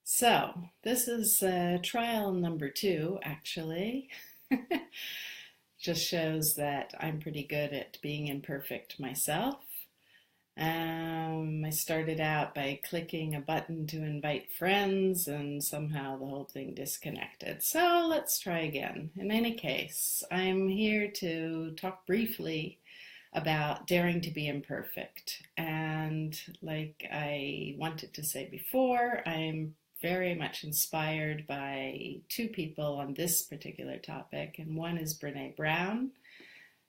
So, this is trial number two, actually. Just shows that I'm pretty good at being imperfect myself. I started out by clicking a button to invite friends, and somehow the whole thing disconnected. So, let's try again. In any case, I'm here to talk briefly about daring to be imperfect. And like I wanted to say before, I'm very much inspired by two people on this particular topic, and one is Brene Brown.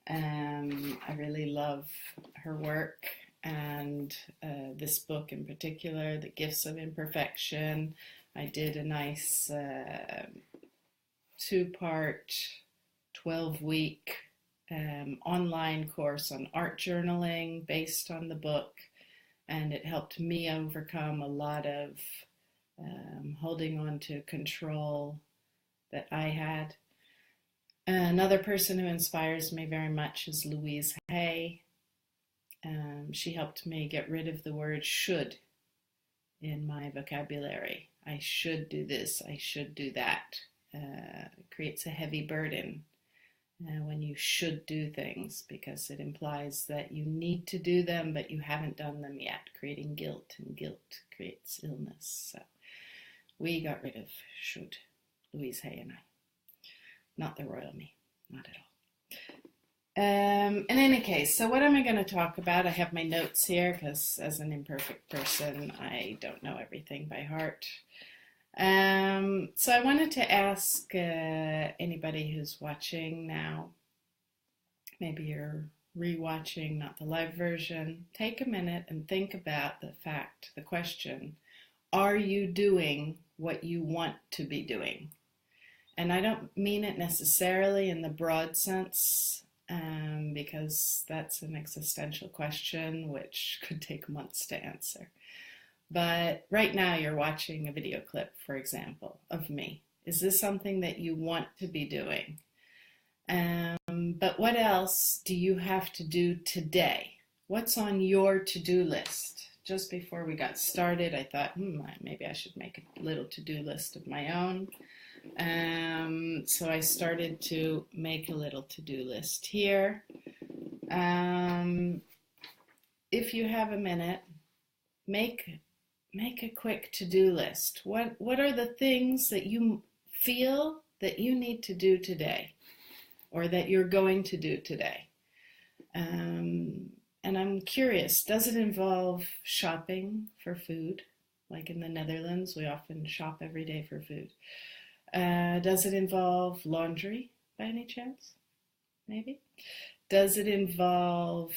I really love her work and this book in particular, The Gifts of Imperfection. I did a nice two-part, 12-week online course on art journaling based on the book, and it helped me overcome a lot of holding on to control that I had. Another person who inspires me very much is Louise Hay. She helped me get rid of the word should in my vocabulary. I should do this, I should do that. It creates a heavy burden when you should do things, because it implies that you need to do them but you haven't done them yet, creating guilt, and guilt creates illness. So we got rid of should, Louise Hay and I. Not the royal me, not at all. In any case, so what am I going to talk about? I have my notes here because as an imperfect person, I don't know everything by heart. So I wanted to ask anybody who's watching now, maybe you're rewatching, not the live version, take a minute and think about the question, are you doing what you want to be doing? And I don't mean it necessarily in the broad sense, because that's an existential question which could take months to answer. But right now you're watching a video clip, for example, of me. Is this something that you want to be doing? But what else do you have to do today? What's on your to-do list? Just before we got started, I thought, maybe I should make a little to-do list of my own. So I started to make a little to-do list here. If you have a minute, make a quick to-do list. What are the things that you feel that you need to do today, or that you're going to do today? And I'm curious, does it involve shopping for food? Like in the Netherlands, we often shop every day for food. Does it involve laundry by any chance? Maybe. Does it involve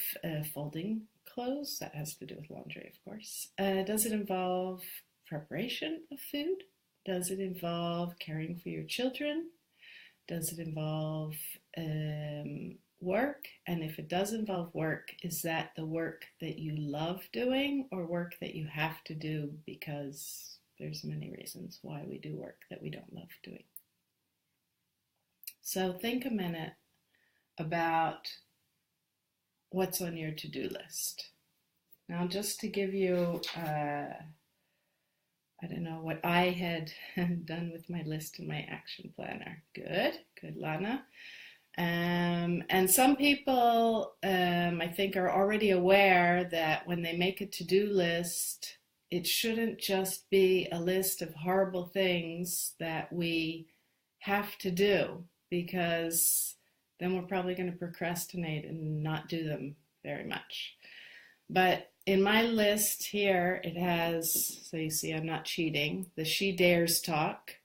folding clothes? That has to do with laundry, of course. Does it involve preparation of food? Does it involve caring for your children? Does it involve work? And if it does involve work, is that the work that you love doing, or work that you have to do because there's many reasons why we do work that we don't love doing? So think a minute about what's on your to-do list. Now, just to give you, I don't know what I had done with my list in my action planner. Good, Lana. And some people, I think, are already aware that when they make a to-do list, it shouldn't just be a list of horrible things that we have to do, because then we're probably going to procrastinate and not do them very much. But in my list here, it has, so you see I'm not cheating, the She Dares talk,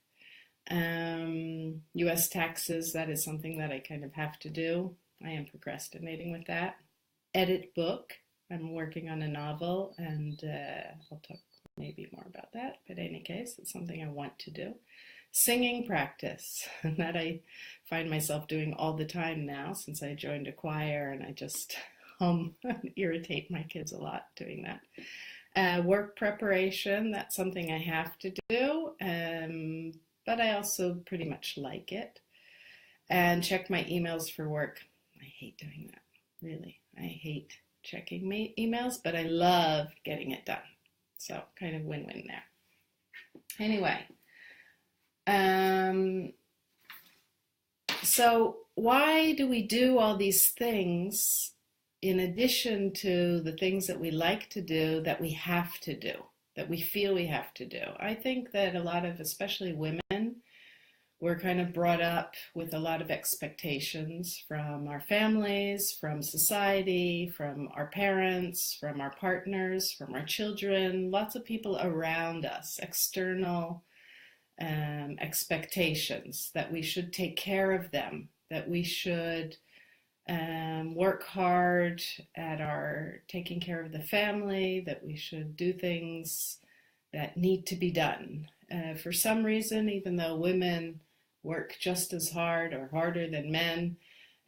US taxes, that is something that I kind of have to do. I am procrastinating with that. Edit book, I'm working on a novel, and I'll talk maybe more about that, but in any case, it's something I want to do. Singing practice, that I find myself doing all the time now since I joined a choir, and I just hum and irritate my kids a lot doing that. Work preparation, that's something I have to do, but I also pretty much like it. And check my emails for work. I hate doing that, really. I hate checking my emails, but I love getting it done. So kind of win-win there. Anyway, um, so why do we do all these things in addition to the things that we like to do that we have to do, that we feel we have to do? I think that a lot of, especially women, we're kind of brought up with a lot of expectations from our families, from society, from our parents, from our partners, from our children, lots of people around us, external expectations that we should take care of them, that we should work hard at our taking care of the family, that we should do things that need to be done. For some reason, even though women work just as hard or harder than men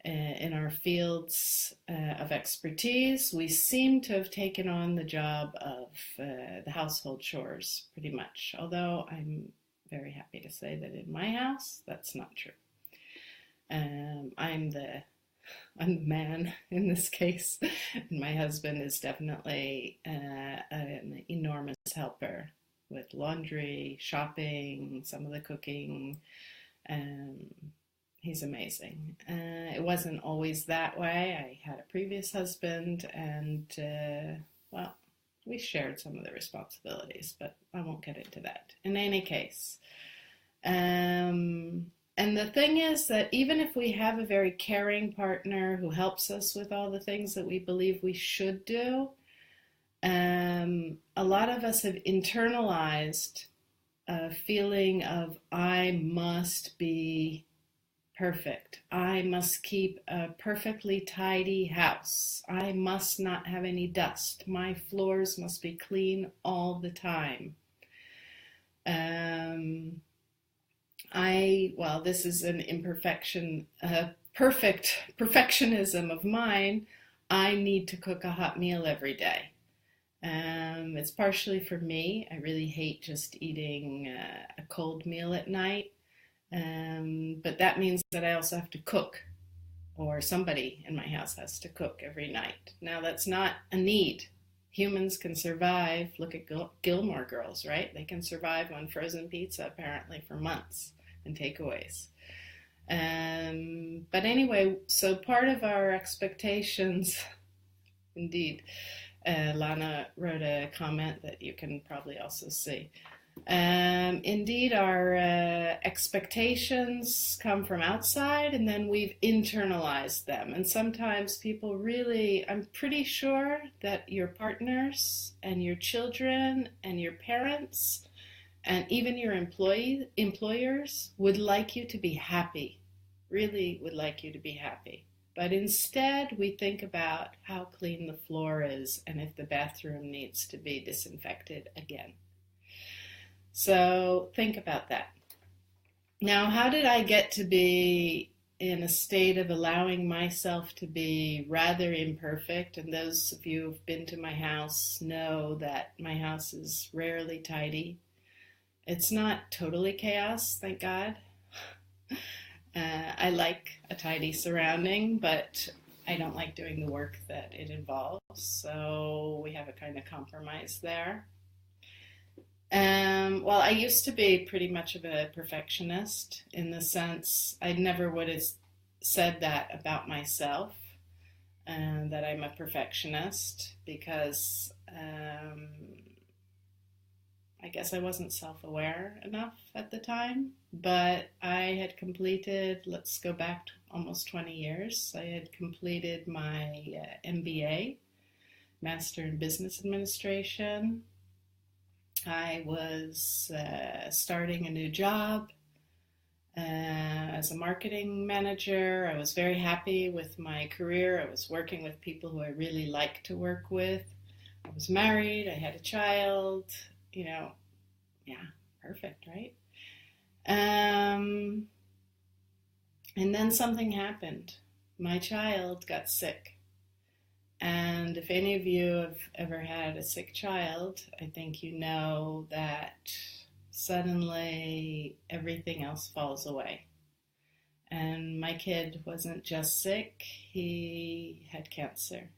in our fields of expertise, we seem to have taken on the job of the household chores pretty much. Although I'm very happy to say that in my house, that's not true. I'm the man in this case, and my husband is definitely an enormous helper with laundry, shopping, some of the cooking. He's amazing. It wasn't always that way. I had a previous husband, and well, we shared some of the responsibilities, but I won't get into that. In any case, and the thing is that even if we have a very caring partner who helps us with all the things that we believe we should do, a lot of us have internalized a feeling of I must be perfect. I must keep a perfectly tidy house. I must not have any dust. My floors must be clean all the time. Well, this is an imperfection, perfectionism of mine. I need to cook a hot meal every day. It's partially for me. I really hate just eating a cold meal at night. But that means that I also have to cook, or somebody in my house has to cook every night. Now, that's not a need. Humans can survive. Look at Gilmore Girls, right? They can survive on frozen pizza apparently for months and takeaways. But anyway, so part of our expectations, indeed, Lana wrote a comment that you can probably also see. Indeed, our expectations come from outside, and then we've internalized them. And sometimes people really, I'm pretty sure that your partners and your children and your parents and even your employers would like you to be happy, really would like you to be happy. But instead, we think about how clean the floor is and if the bathroom needs to be disinfected again. So think about that. Now, how did I get to be in a state of allowing myself to be rather imperfect? And those of you who've been to my house know that my house is rarely tidy. It's not totally chaos, thank God. I like a tidy surrounding, but I don't like doing the work that it involves. So we have a kind of compromise there. Well, I used to be pretty much of a perfectionist in the sense I never would have said that about myself, that I'm a perfectionist, because I guess I wasn't self-aware enough at the time. But I had completed, let's go back to almost 20 years, I had completed my MBA, Master in Business Administration. I was starting a new job as a marketing manager. I was very happy with my career. I was working with people who I really like to work with. I was married. I had a child. Yeah, perfect, right? And then something happened. My child got sick. And if any of you have ever had a sick child, I think you know that suddenly everything else falls away. And my kid wasn't just sick, he had cancer.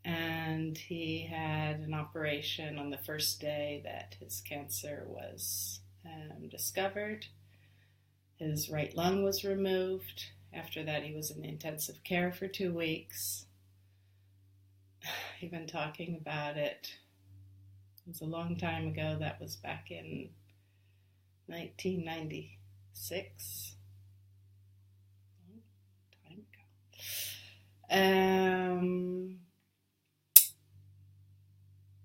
And he had an operation on the first day that his cancer was discovered. His right lung was removed. After that, he was in intensive care for 2 weeks. Even talking about it, it was a long time ago. That was back in 1996. Long time ago.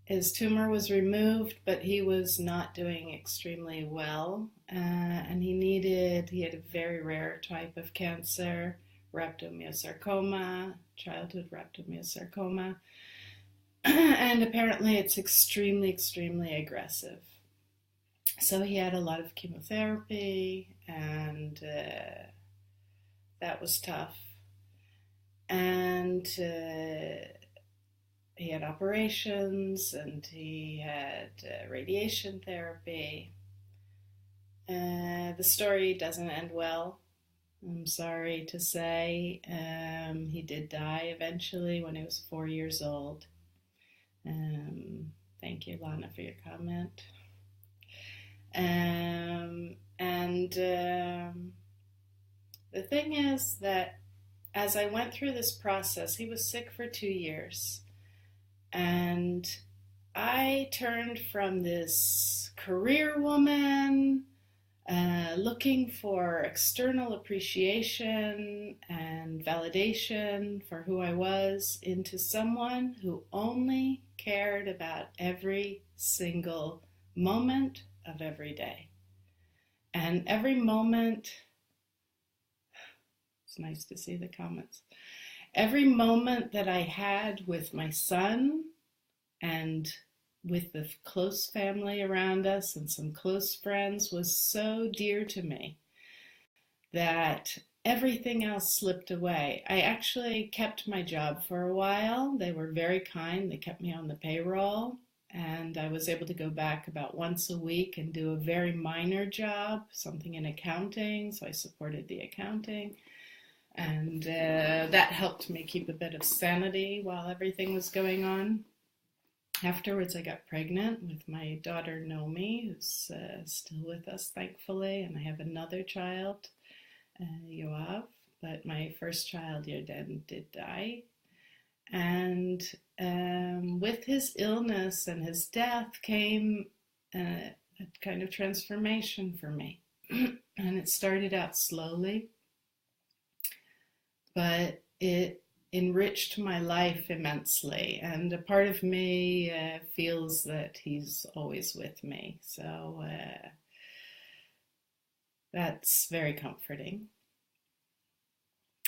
His tumor was removed, but he was not doing extremely well. And he had a very rare type of cancer, rhabdomyosarcoma, childhood rhabdomyosarcoma. And apparently it's extremely, extremely aggressive. So he had a lot of chemotherapy, and that was tough. And he had operations, and he had radiation therapy. The story doesn't end well, I'm sorry to say. He did die eventually when he was 4 years old. Thank you, Lana, for your comment. The thing is that as I went through this process, he was sick for 2 years. And I turned from this career woman, looking for external appreciation and validation for who I was, into someone who only cared about every single moment of every day. And every moment, it's nice to see the comments. Every moment that I had with my son and with the close family around us and some close friends was so dear to me that everything else slipped away. I actually kept my job for a while. They were very kind. They kept me on the payroll, and I was able to go back about once a week and do a very minor job, something in accounting, so I supported the accounting. And that helped me keep a bit of sanity while everything was going on. Afterwards, I got pregnant with my daughter, Nomi, who's still with us, thankfully. And I have another child, Yoav. But my first child, Yarden, did die. And with his illness and his death came a kind of transformation for me. And it started out slowly, but it enriched my life immensely, and a part of me feels that he's always with me, so that's very comforting.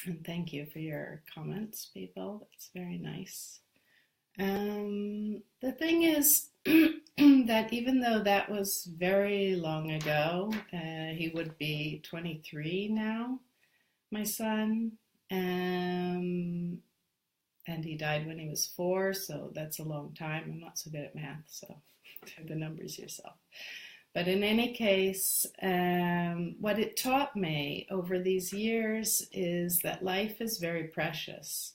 And thank you for your comments, people. That's very nice. The thing is that even though that was very long ago, he would be 23 now, my son. And he died when he was 4, so that's a long time. I'm not so good at math, so do the numbers yourself. But in any case, what it taught me over these years is that life is very precious.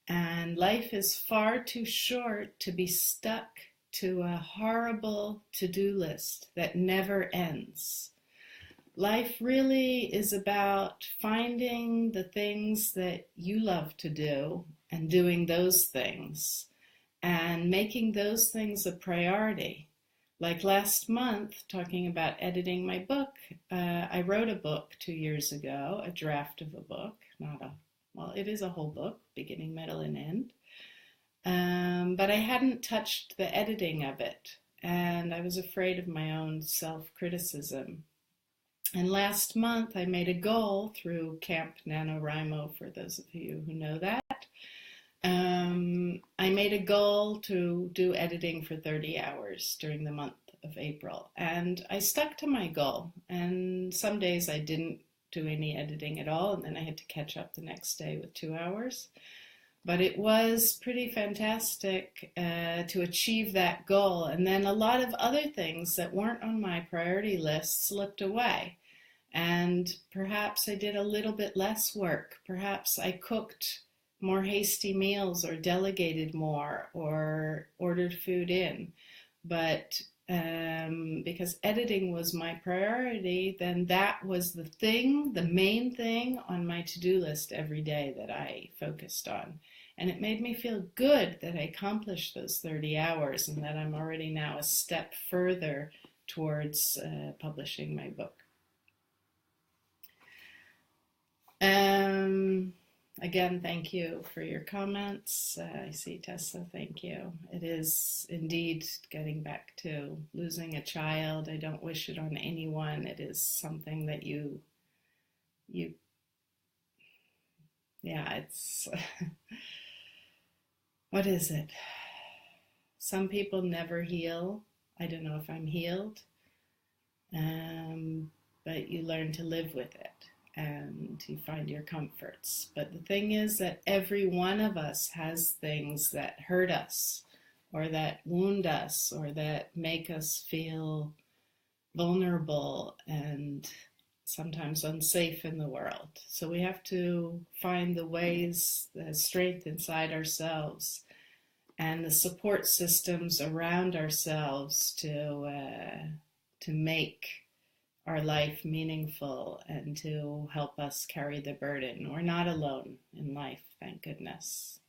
And life is far too short to be stuck to a horrible to-do list that never ends. Life really is about finding the things that you love to do and doing those things and making those things a priority. Like last month, talking about editing my book, I wrote a book 2 years ago, a draft of a book, it is a whole book, beginning, middle, and end. But I hadn't touched the editing of it, and I was afraid of my own self-criticism. And last month, I made a goal through Camp NaNoWriMo, for those of you who know that. I made a goal to do editing for 30 hours during the month of April. And I stuck to my goal. And some days I didn't do any editing at all, and then I had to catch up the next day with 2 hours. But it was pretty fantastic to achieve that goal. And then a lot of other things that weren't on my priority list slipped away. And perhaps I did a little bit less work. Perhaps I cooked more hasty meals or delegated more or ordered food in. But because editing was my priority, then that was the thing, the main thing on my to-do list every day that I focused on. And it made me feel good that I accomplished those 30 hours and that I'm already now a step further towards publishing my book. Again, thank you for your comments. I see Tessa, thank you. It is indeed getting back to losing a child. I don't wish it on anyone. It is something that yeah, it's, what is it? Some people never heal. I don't know if I'm healed, but you learn to live with it. And you find your comforts. But the thing is that every one of us has things that hurt us or that wound us or that make us feel vulnerable and sometimes unsafe in the world. So we have to find the ways, the strength inside ourselves and the support systems around ourselves to make our life meaningful and to help us carry the burden. We're not alone in life, thank goodness.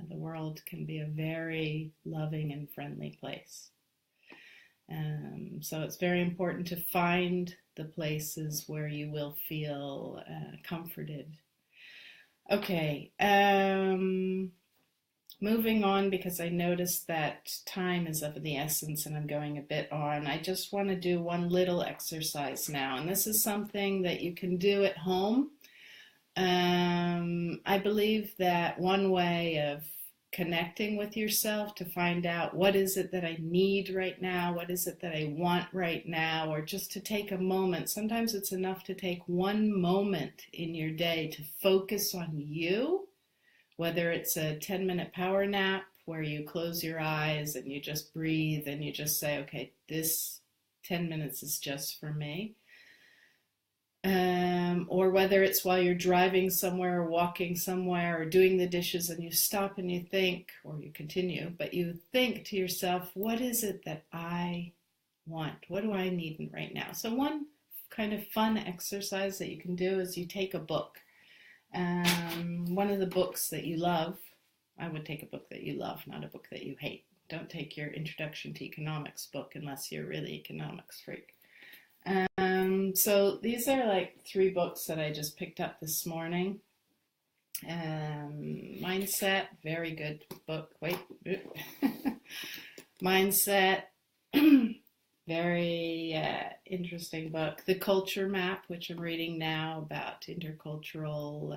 The world can be a very loving and friendly place. So it's very important to find the places where you will feel comforted. Okay, moving on, because I noticed that time is of the essence and I'm going a bit on. I just want to do one little exercise now, and this is something that you can do at home. I believe that one way of connecting with yourself to find out what is it that I need right now, what is it that I want right now, or just to take a moment. Sometimes it's enough to take one moment in your day to focus on you. Whether it's a 10-minute power nap where you close your eyes and you just breathe and you just say, okay, this 10 minutes is just for me. Or whether it's while you're driving somewhere or walking somewhere or doing the dishes and you stop and you think, or you continue, but you think to yourself, what is it that I want? What do I need right now? So one kind of fun exercise that you can do is you take a book. One of the books that you love, I would take a book that you love, not a book that you hate. Don't take your Introduction to Economics book unless you're really economics freak. So these are like 3 books that I just picked up this morning. Mindset, very good book. Wait. Mindset, very interesting book. The Culture Map, which I'm reading now about intercultural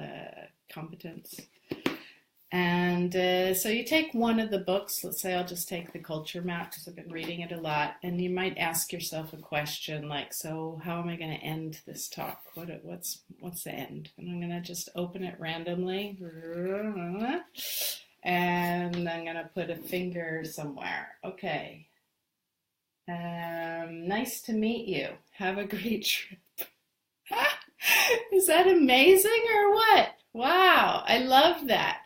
competence. And so you take one of the books. Let's say I'll just take The Culture Map because I've been reading it a lot. And you might ask yourself a question like, so how am I going to end this talk? What's the end? And I'm going to just open it randomly. And I'm going to put a finger somewhere. Okay. Nice to meet you. Have a great trip. Is that amazing or what? Wow, I love that.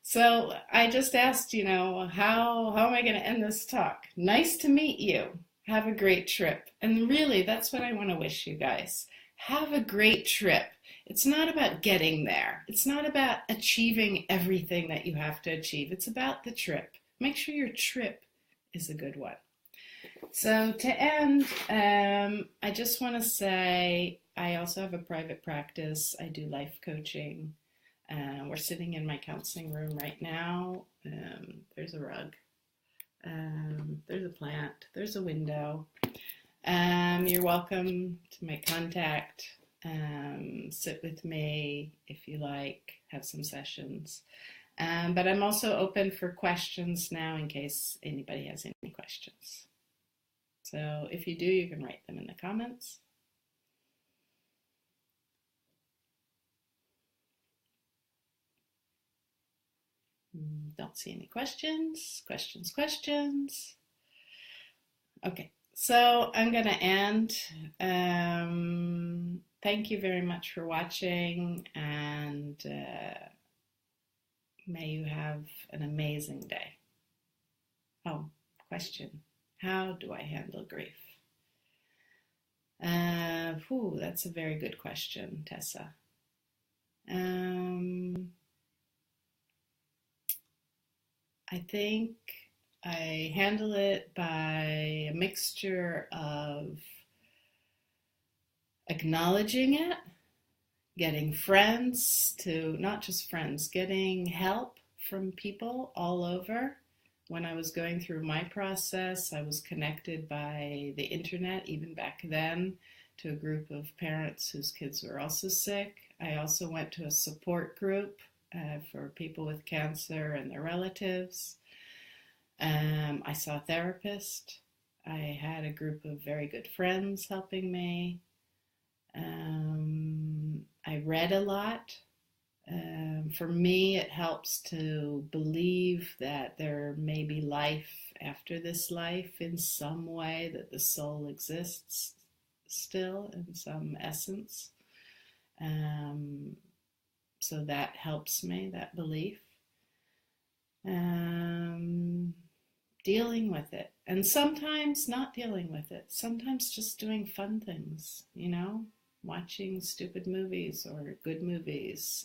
So I just asked, how am I going to end this talk? Nice to meet you. Have a great trip. And really, that's what I want to wish you guys. Have a great trip. It's not about getting there. It's not about achieving everything that you have to achieve. It's about the trip. Make sure your trip is a good one. So to end, I just want to say I also have a private practice. I do life coaching. We're sitting in my counseling room right now. There's a rug. There's a plant. There's a window. You're welcome to make contact. Sit with me if you like. Have some sessions. But I'm also open for questions now in case anybody has any questions. So if you do, you can write them in the comments. Don't see any questions. Questions. Okay, so I'm going to end. Thank you very much for watching, and may you have an amazing day. Oh, question. How do I handle grief? That's a very good question, Tessa. I think I handle it by a mixture of acknowledging it, getting friends to, not just friends, getting help from people all over. When I was going through my process, I was connected by the internet, even back then, to a group of parents whose kids were also sick. I also went to a support group for people with cancer and their relatives. I saw a therapist. I had a group of very good friends helping me. I read a lot. For me, it helps to believe that there may be life after this life in some way, that the soul exists still in some essence. So that helps me, that belief. Dealing with it. And sometimes not dealing with it. Sometimes just doing fun things, watching stupid movies or good movies.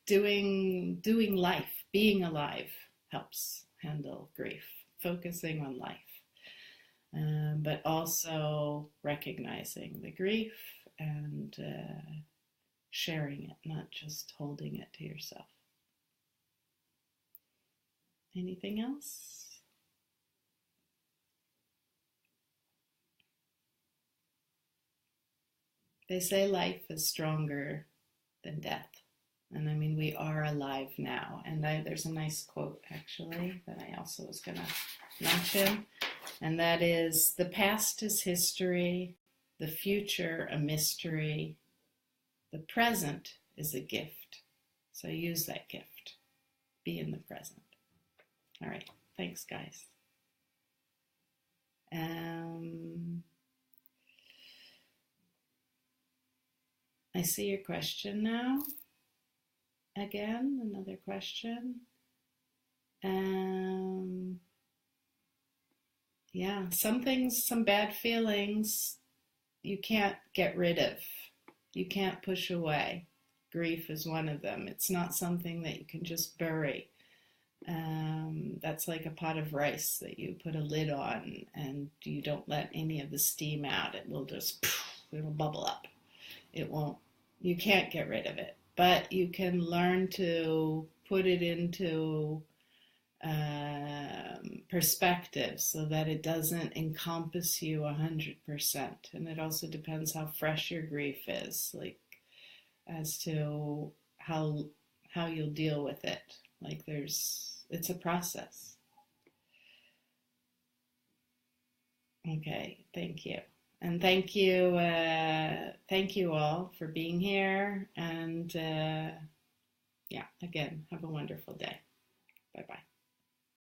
Doing life, being alive helps handle grief, focusing on life, but also recognizing the grief and sharing it, not just holding it to yourself. Anything else? They say life is stronger than death. And I mean, we are alive now. And there's a nice quote, actually, that I also was going to mention. And that is, the past is history, the future a mystery, the present is a gift. So use that gift. Be in the present. All right. Thanks, guys. I see your question now. Again, another question. Some things, some bad feelings you can't get rid of. You can't push away. Grief is one of them. It's not something that you can just bury. That's like a pot of rice that you put a lid on and you don't let any of the steam out. It will just, it'll bubble up. It won't, you can't get rid of it, but you can learn to put it into perspective so that it doesn't encompass you 100%. And it also depends how fresh your grief is, like as to how you'll deal with it. Like it's a process. Okay, thank you. And thank you all for being here. And again, have a wonderful day. Bye-bye.